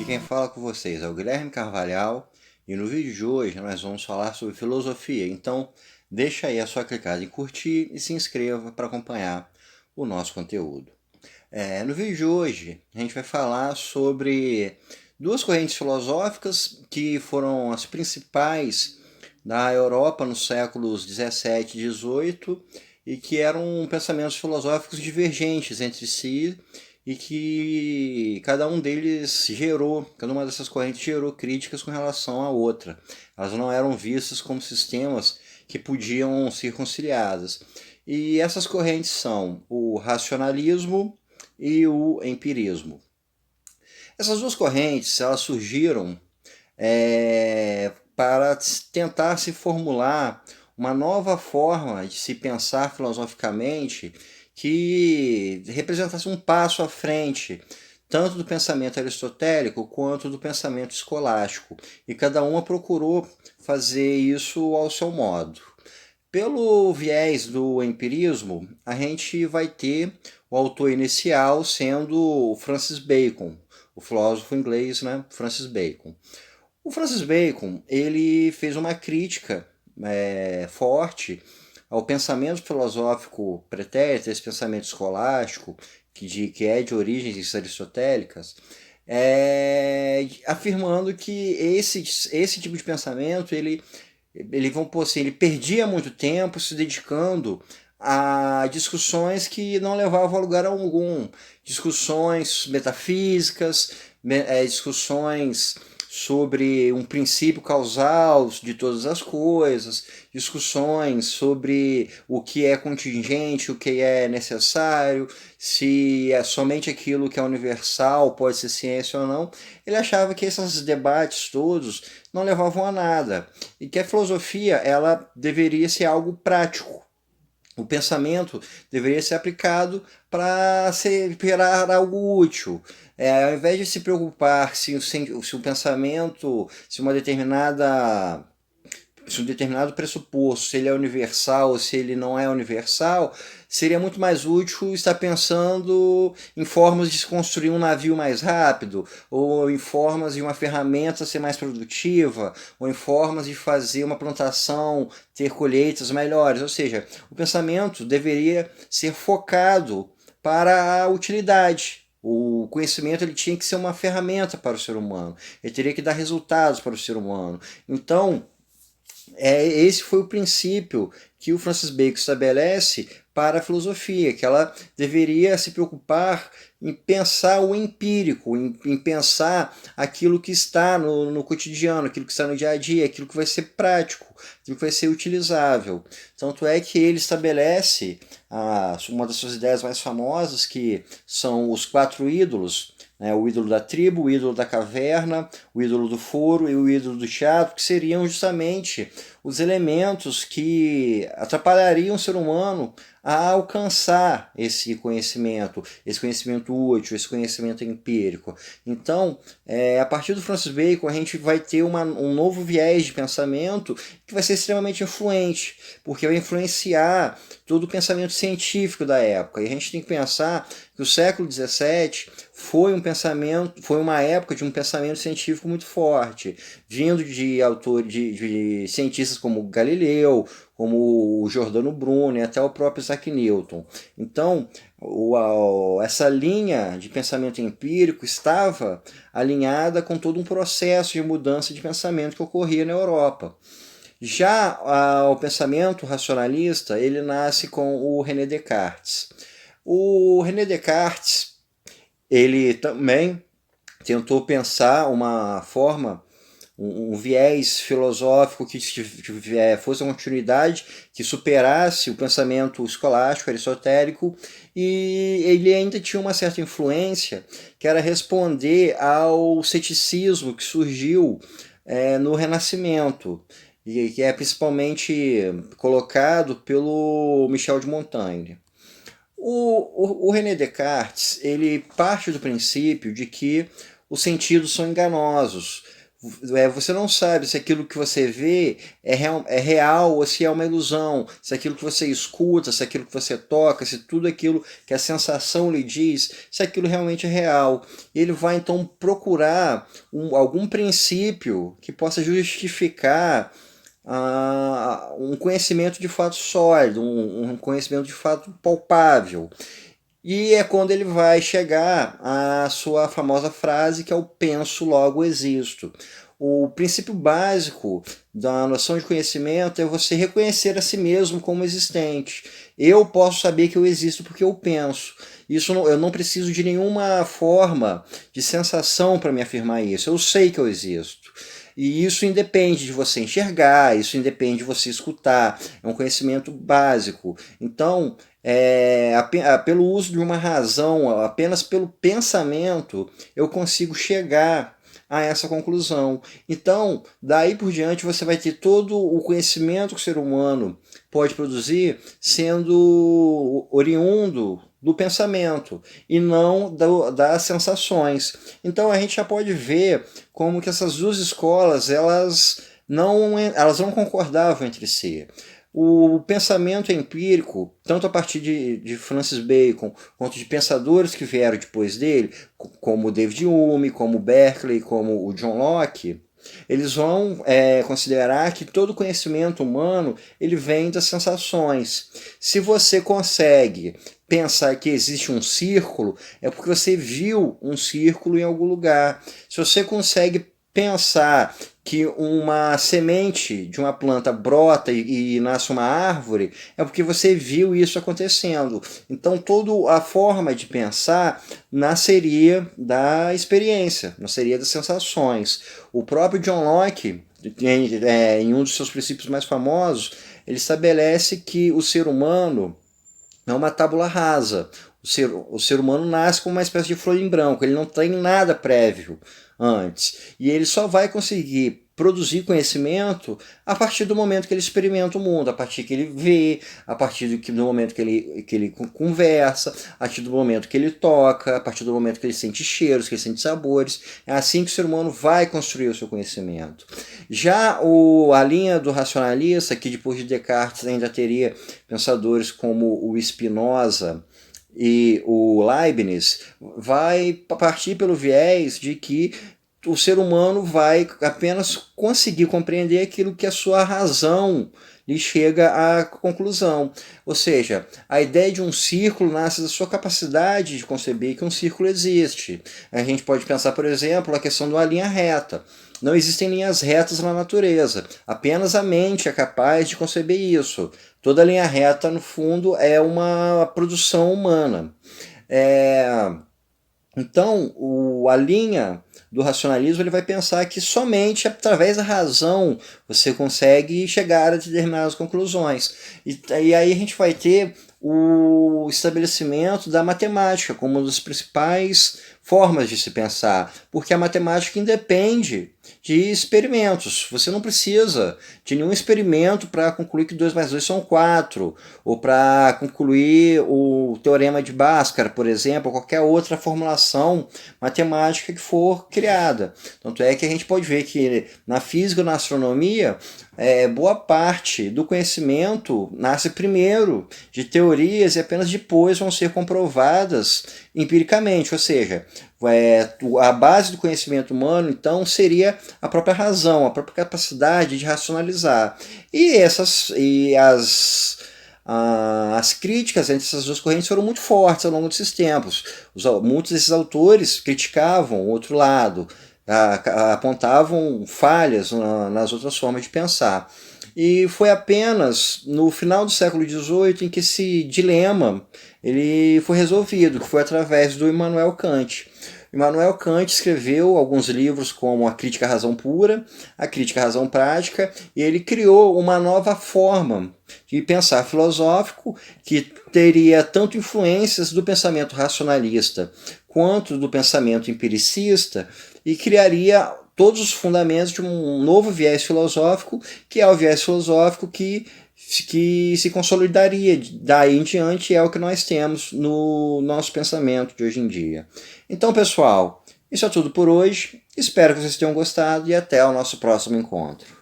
quem fala com vocês é o Guilherme Carvalhal e no vídeo de hoje nós vamos falar sobre filosofia. Então deixa aí a sua clicada em curtir e se inscreva para acompanhar o nosso conteúdo. No vídeo de hoje a gente vai falar sobre duas correntes filosóficas que foram as principais da Europa nos séculos 17 e 18 e que eram pensamentos filosóficos divergentes entre si e que cada um deles cada uma dessas correntes gerou críticas com relação à outra. Elas não eram vistas como sistemas que podiam ser conciliadas. E essas correntes são o racionalismo e o empirismo. Essas duas correntes elas surgiram para tentar se formular uma nova forma de se pensar filosoficamente que representasse um passo à frente, tanto do pensamento aristotélico quanto do pensamento escolástico, e cada uma procurou fazer isso ao seu modo. Pelo viés do empirismo, a gente vai ter o autor inicial sendo o Francis Bacon, o filósofo inglês, né, Francis Bacon. O Francis Bacon ele fez uma crítica forte ao pensamento filosófico pretérito, esse pensamento escolástico, que é de origens aristotélicas, afirmando que esse tipo de pensamento vamos pôr assim, ele perdia muito tempo se dedicando a discussões que não levavam a lugar algum, discussões metafísicas, discussões sobre um princípio causal de todas as coisas, discussões sobre o que é contingente, o que é necessário, se é somente aquilo que é universal pode ser ciência ou não. Ele achava que esses debates todos não levavam a nada e que a filosofia ela deveria ser algo prático. O pensamento deveria ser aplicado para gerar algo útil. Ao invés de se preocupar se o pensamento, se um determinado pressuposto, se ele é universal ou se ele não é universal, seria muito mais útil estar pensando em formas de se construir um navio mais rápido, ou em formas de uma ferramenta ser mais produtiva, ou em formas de fazer uma plantação ter colheitas melhores. Ou seja, o pensamento deveria ser focado para a utilidade. O conhecimento ele tinha que ser uma ferramenta para o ser humano, ele teria que dar resultados para o ser humano. Então, esse foi o princípio que o Francis Bacon estabelece para a filosofia, que ela deveria se preocupar em pensar o empírico, em pensar aquilo que está no cotidiano, aquilo que está no dia a dia, aquilo que vai ser prático, aquilo que vai ser utilizável. Tanto é que ele estabelece uma das suas ideias mais famosas, que são os 4 ídolos, o ídolo da tribo, o ídolo da caverna, o ídolo do foro e o ídolo do teatro, que seriam justamente os elementos que atrapalhariam o ser humano a alcançar esse conhecimento útil, esse conhecimento empírico. Então, a partir do Francis Bacon, a gente vai ter um novo viés de pensamento que vai ser extremamente influente, porque vai influenciar todo o pensamento científico da época. E a gente tem que pensar que o século XVII foi uma época de um pensamento científico muito forte, vindo de autores, de cientistas como Galileu, como o Giordano Bruno e até o próprio Isaac Newton. Então, essa linha de pensamento empírico estava alinhada com todo um processo de mudança de pensamento que ocorria na Europa. Já o pensamento racionalista, ele nasce com o René Descartes. O René Descartes, ele também tentou pensar uma forma, um viés filosófico que fosse uma continuidade, que superasse o pensamento escolástico, aristotélico, e ele ainda tinha uma certa influência, que era responder ao ceticismo que surgiu no Renascimento, e que é principalmente colocado pelo Michel de Montaigne. O René Descartes ele parte do princípio de que os sentidos são enganosos. Você não sabe se aquilo que você vê é real ou se é uma ilusão, se aquilo que você escuta, se aquilo que você toca, se tudo aquilo que a sensação lhe diz, se aquilo realmente é real. Ele vai então procurar algum princípio que possa justificar um conhecimento de fato sólido, um conhecimento de fato palpável. E é quando ele vai chegar à sua famosa frase, que é o penso, logo existo. O princípio básico da noção de conhecimento é você reconhecer a si mesmo como existente. Eu posso saber que eu existo porque eu penso. Eu não preciso de nenhuma forma de sensação para me afirmar isso. Eu sei que eu existo. E isso independe de você enxergar, isso independe de você escutar. É um conhecimento básico. Então, pelo uso de uma razão, apenas pelo pensamento, eu consigo chegar a essa conclusão. Então, daí por diante, você vai ter todo o conhecimento que o ser humano pode produzir sendo oriundo do pensamento e não das sensações. Então, a gente já pode ver como que essas duas escolas elas não concordavam entre si. O pensamento empírico, tanto a partir de Francis Bacon, quanto de pensadores que vieram depois dele, como David Hume, como Berkeley, como o John Locke, eles vão considerar que todo conhecimento humano ele vem das sensações. Se você consegue pensar que existe um círculo, é porque você viu um círculo em algum lugar. Se você consegue pensar que uma semente de uma planta brota e nasce uma árvore, é porque você viu isso acontecendo. Então toda a forma de pensar nasceria da experiência, das sensações. O próprio John Locke, em um dos seus princípios mais famosos, ele estabelece que o ser humano é uma tábula rasa. O ser humano nasce como uma espécie de folha em branco, ele não tem nada prévio antes. E ele só vai conseguir produzir conhecimento a partir do momento que ele experimenta o mundo, a partir que ele vê, a partir do momento que ele conversa, a partir do momento que ele toca, a partir do momento que ele sente cheiros, que ele sente sabores. É assim que o ser humano vai construir o seu conhecimento. Já a linha do racionalista, que depois de Descartes ainda teria pensadores como o Spinoza e o Leibniz, vai partir pelo viés de que o ser humano vai apenas conseguir compreender aquilo que a sua razão lhe chega à conclusão. Ou seja, a ideia de um círculo nasce da sua capacidade de conceber que um círculo existe. A gente pode pensar, por exemplo, a questão de uma linha reta. Não existem linhas retas na natureza, apenas a mente é capaz de conceber isso. Toda linha reta, no fundo, é uma produção humana. Então, a linha do racionalismo ele vai pensar que somente através da razão você consegue chegar a determinadas conclusões. E aí a gente vai ter o estabelecimento da matemática como uma das principais formas de se pensar, porque a matemática independe de experimentos. Você não precisa de nenhum experimento para concluir que 2 mais 2 são 4, ou para concluir o teorema de Bhaskara, por exemplo, ou qualquer outra formulação matemática que for criada. Tanto é que a gente pode ver que na física e na astronomia, boa parte do conhecimento nasce primeiro de teorias e apenas depois vão ser comprovadas empiricamente, ou seja, a base do conhecimento humano, então, seria a própria razão, a própria capacidade de racionalizar. As críticas entre essas duas correntes foram muito fortes ao longo desses tempos. Muitos desses autores criticavam o outro lado, apontavam falhas nas outras formas de pensar. E foi apenas no final do século XVIII em que esse dilema ele foi resolvido, que foi através do Immanuel Kant. Immanuel Kant escreveu alguns livros como A Crítica à Razão Pura, A Crítica à Razão Prática, e ele criou uma nova forma de pensar filosófico que teria tanto influências do pensamento racionalista quanto do pensamento empiricista e criaria todos os fundamentos de um novo viés filosófico, que é o viés filosófico que se consolidaria daí em diante, é o que nós temos no nosso pensamento de hoje em dia. Então, pessoal, Isso é tudo por hoje. Espero que vocês tenham gostado e até o nosso próximo encontro.